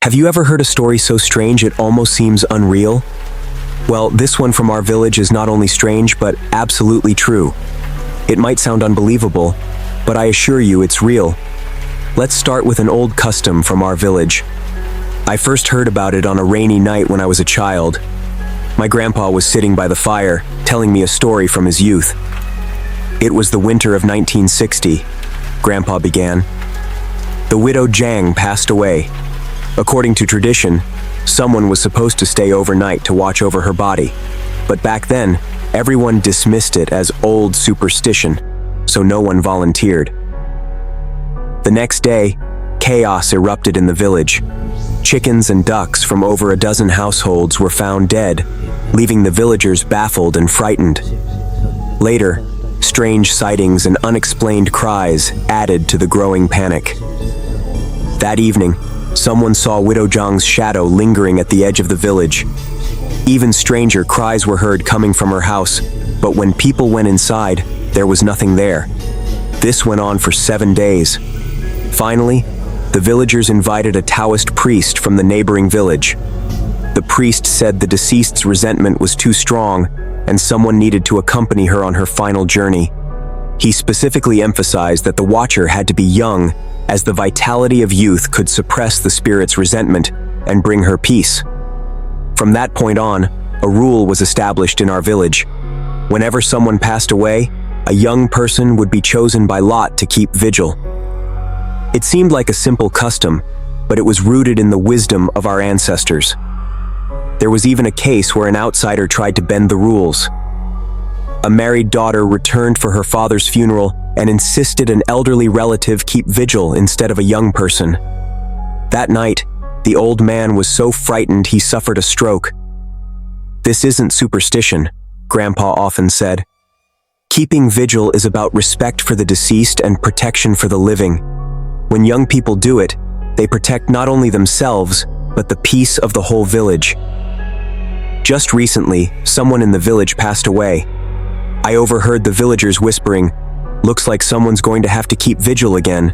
Have you ever heard a story so strange it almost seems unreal? Well, this one from our village is not only strange, but absolutely true. It might sound unbelievable, but I assure you it's real. Let's start with an old custom from our village. I first heard about it on a rainy night when I was a child. My grandpa was sitting by the fire, telling me a story from his youth. It was the winter of 1960, Grandpa began. The widow Jang passed away. According to tradition, someone was supposed to stay overnight to watch over her body. But back then, everyone dismissed it as old superstition, so no one volunteered. The next day, chaos erupted in the village. Chickens and ducks from over a dozen households were found dead, leaving the villagers baffled and frightened. Later, strange sightings and unexplained cries added to the growing panic. That evening, someone saw Widow Zhang's shadow lingering at the edge of the village. Even stranger cries were heard coming from her house, but when people went inside, there was nothing there. This went on for 7 days. Finally, the villagers invited a Taoist priest from the neighboring village. The priest said the deceased's resentment was too strong and someone needed to accompany her on her final journey. He specifically emphasized that the watcher had to be young, as the vitality of youth could suppress the spirit's resentment and bring her peace. From that point on, a rule was established in our village. Whenever someone passed away, a young person would be chosen by lot to keep vigil. It seemed like a simple custom, but it was rooted in the wisdom of our ancestors. There was even a case where an outsider tried to bend the rules. A married daughter returned for her father's funeral and insisted an elderly relative keep vigil instead of a young person. That night, the old man was so frightened he suffered a stroke. "This isn't superstition," Grandpa often said. "Keeping vigil is about respect for the deceased and protection for the living. When young people do it, they protect not only themselves, but the peace of the whole village." Just recently, someone in the village passed away. I overheard the villagers whispering, "Looks like someone's going to have to keep vigil again."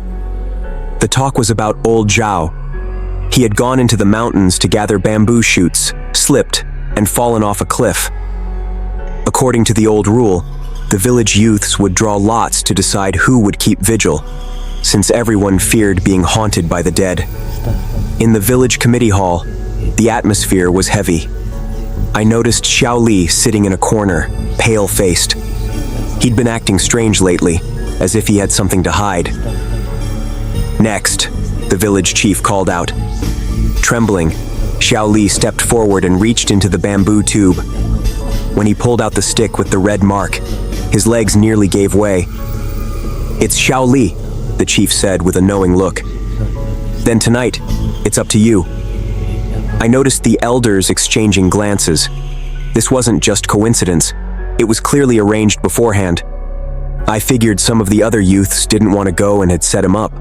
The talk was about old Zhao. He had gone into the mountains to gather bamboo shoots, slipped, and fallen off a cliff. According to the old rule, the village youths would draw lots to decide who would keep vigil, since everyone feared being haunted by the dead. In the village committee hall, the atmosphere was heavy. I noticed Xiao Li sitting in a corner, pale-faced. He'd been acting strange lately, as if he had something to hide. "Next," the village chief called out. Trembling, Xiao Li stepped forward and reached into the bamboo tube. When he pulled out the stick with the red mark, his legs nearly gave way. "It's Xiao Li," the chief said with a knowing look. "Then tonight, it's up to you." I noticed the elders exchanging glances. This wasn't just coincidence. It was clearly arranged beforehand. I figured some of the other youths didn't want to go and had set him up.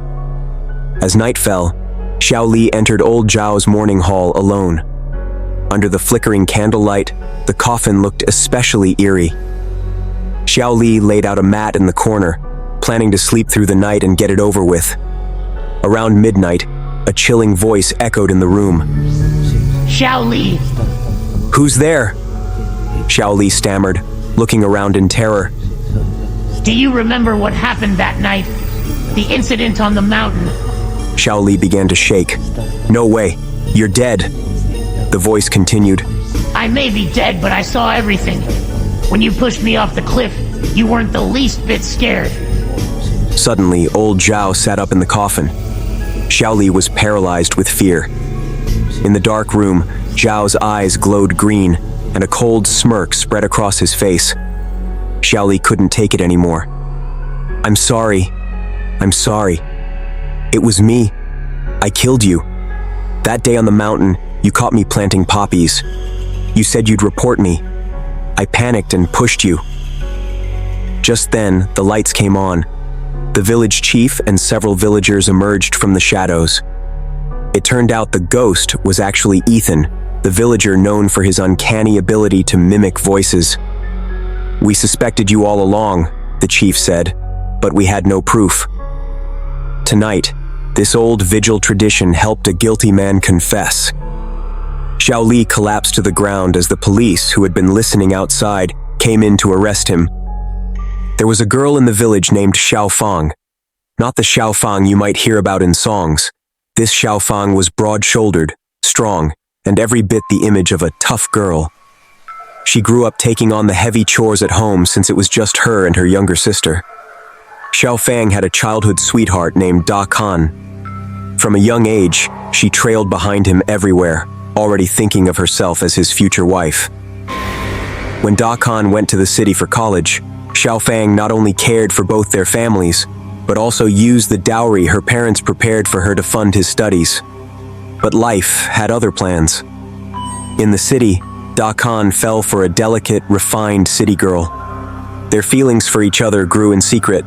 As night fell, Xiao Li entered old Zhao's mourning hall alone. Under the flickering candlelight, the coffin looked especially eerie. Xiao Li laid out a mat in the corner, planning to sleep through the night and get it over with. Around midnight, a chilling voice echoed in the room. "Xiao Li!" "Who's there?" Xiao Li stammered, looking around in terror. "Do you remember what happened that night? The incident on the mountain?" Xiao Li began to shake. "No way, you're dead." The voice continued. "I may be dead, but I saw everything. When you pushed me off the cliff, you weren't the least bit scared." Suddenly, old Zhao sat up in the coffin. Xiao Li was paralyzed with fear. In the dark room, Zhao's eyes glowed green, and a cold smirk spread across his face. Xiao Li couldn't take it anymore. I'm sorry. It was me. I killed you. That day on the mountain, you caught me planting poppies. You said you'd report me. I panicked and pushed you." Just then, the lights came on. The village chief and several villagers emerged from the shadows. It turned out the ghost was actually Ethan, the villager known for his uncanny ability to mimic voices. "We suspected you all along," the chief said, "but we had no proof. Tonight, This old vigil tradition helped a guilty man confess. Xiao Li collapsed to the ground as the police, who had been listening outside, came in to arrest him. There was a girl in the village named Xiao Fang. Not the Xiao Fang you might hear about in songs. This Xiao Fang was broad-shouldered, strong, and every bit the image of a tough girl. She grew up taking on the heavy chores at home since it was just her and her younger sister. Xiao Fang had a childhood sweetheart named Da Kan. From a young age, she trailed behind him everywhere, already thinking of herself as his future wife. When Da Kan went to the city for college, Xiao Fang not only cared for both their families, but also used the dowry her parents prepared for her to fund his studies. But life had other plans. In the city, Da Kan fell for a delicate, refined city girl. Their feelings for each other grew in secret.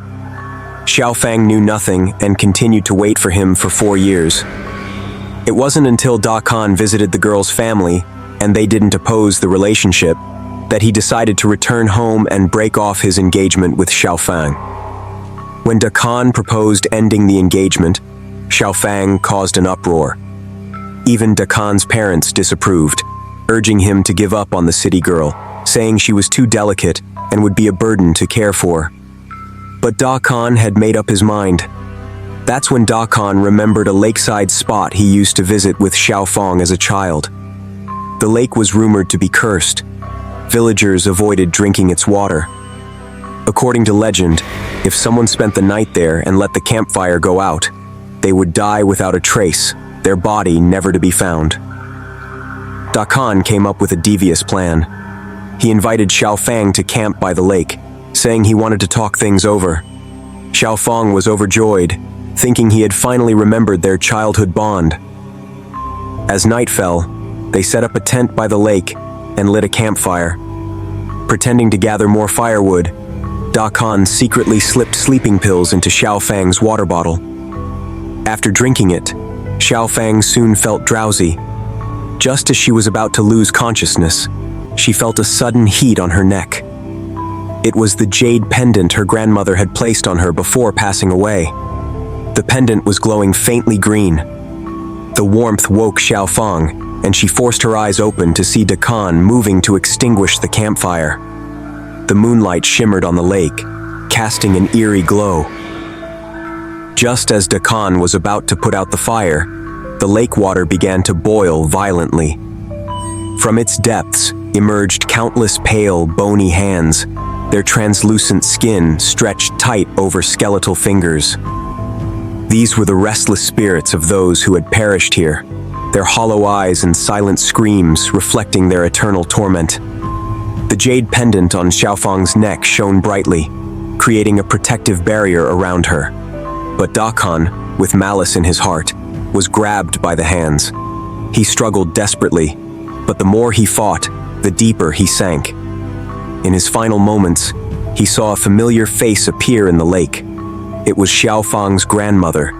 Xiao Fang knew nothing and continued to wait for him for 4 years. It wasn't until Da Kan visited the girl's family, and they didn't oppose the relationship, that he decided to return home and break off his engagement with Xiao Fang. When Da Kan proposed ending the engagement, Xiao Fang caused an uproar. Even Da Kan's parents disapproved, urging him to give up on the city girl, saying she was too delicate and would be a burden to care for. But Da Kan had made up his mind. That's when Da Kan remembered a lakeside spot he used to visit with Xiao Fang as a child. The lake was rumored to be cursed. Villagers avoided drinking its water. According to legend, if someone spent the night there and let the campfire go out, they would die without a trace, their body never to be found. Da Kan came up with a devious plan. He invited Xiao Fang to camp by the lake, saying he wanted to talk things over. Xiao Fang was overjoyed, thinking he had finally remembered their childhood bond. As night fell, they set up a tent by the lake and lit a campfire. Pretending to gather more firewood, Da Kan secretly slipped sleeping pills into Xiao Fang's water bottle. After drinking it, Xiao Fang soon felt drowsy. Just as she was about to lose consciousness, she felt a sudden heat on her neck. It was the jade pendant her grandmother had placed on her before passing away. The pendant was glowing faintly green. The warmth woke Xiao Fang, and she forced her eyes open to see Da Kan moving to extinguish the campfire. The moonlight shimmered on the lake, casting an eerie glow. Just as Da Kan was about to put out the fire, the lake water began to boil violently. From its depths emerged countless pale, bony hands, their translucent skin stretched tight over skeletal fingers. These were the restless spirits of those who had perished here, their hollow eyes and silent screams reflecting their eternal torment. The jade pendant on Xiao Fang's neck shone brightly, creating a protective barrier around her. But Da Kan, with malice in his heart, was grabbed by the hands. He struggled desperately, but the more he fought, the deeper he sank. In his final moments, he saw a familiar face appear in the lake. It was Xiao Fang's grandmother,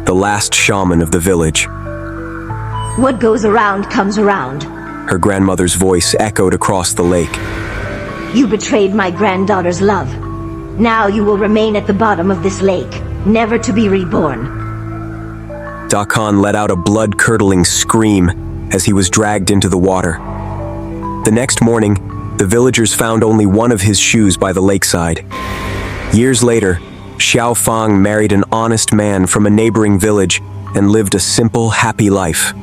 the last shaman of the village. What goes around comes around. Her grandmother's voice echoed across the lake. You betrayed my granddaughter's love. Now you will remain at the bottom of this lake, never to be reborn. Da Kan let out a blood-curdling scream as he was dragged into the water. The next morning, the villagers found only one of his shoes by the lakeside. Years later, Xiao Fang married an honest man from a neighboring village and lived a simple, happy life.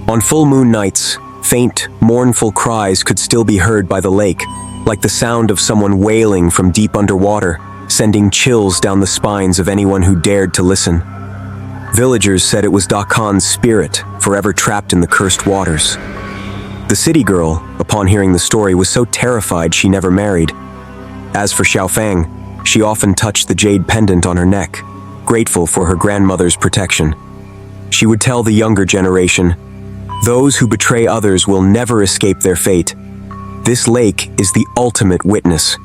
On full moon nights, faint, mournful cries could still be heard by the lake, like the sound of someone wailing from deep underwater, sending chills down the spines of anyone who dared to listen. Villagers said it was Da Kan's spirit, forever trapped in the cursed waters. The city girl, upon hearing the story, was so terrified she never married. As for Xiao Fang, she often touched the jade pendant on her neck, grateful for her grandmother's protection. She would tell the younger generation, "Those who betray others will never escape their fate. This lake is the ultimate witness.